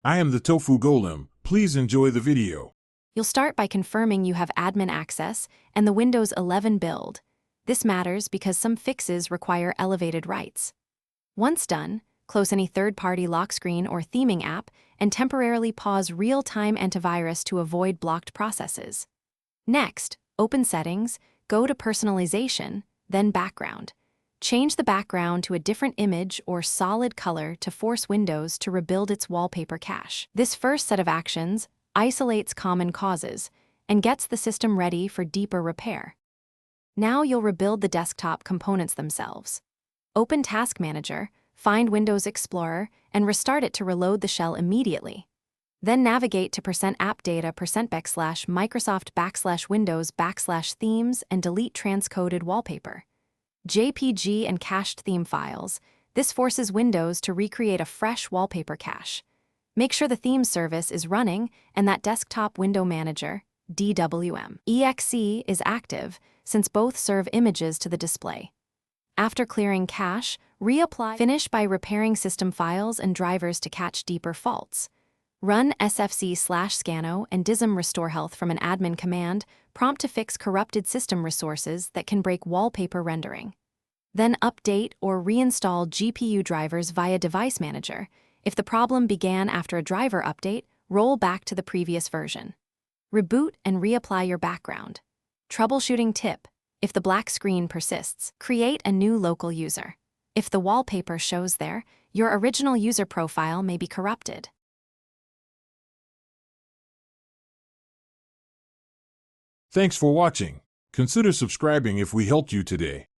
I am the Tofu Golem. Please enjoy the video. You'll start by confirming you have admin access and the Windows 11 build. This matters because some fixes require elevated rights. Once done, close any third-party lock screen or theming app and temporarily pause real-time antivirus to avoid blocked processes. Next, open Settings, go to Personalization, then Background. Change the background to a different image or solid color to force Windows to rebuild its wallpaper cache. This first set of actions isolates common causes and gets the system ready for deeper repair. Now you'll rebuild the desktop components themselves. Open Task Manager, find Windows Explorer, and restart it to reload the shell immediately. Then navigate to %appdata %Microsoft/Windows/themes and delete transcoded wallpaper. JPG and cached theme files. This forces Windows to recreate a fresh wallpaper cache. Make sure the theme service is running and that Desktop Window Manager, DWM, EXE is active, since both serve images to the display. After clearing cache, reapply. Finish by repairing system files and drivers to catch deeper faults. Run sfc/scano and dism restore health from an admin command, prompt to fix corrupted system resources that can break wallpaper rendering. Then update or reinstall GPU drivers via Device Manager. If the problem began after a driver update, roll back to the previous version. Reboot and reapply your background. Troubleshooting tip: if the black screen persists, create a new local user. If the wallpaper shows there, your original user profile may be corrupted. Thanks for watching. Consider subscribing if we helped you today.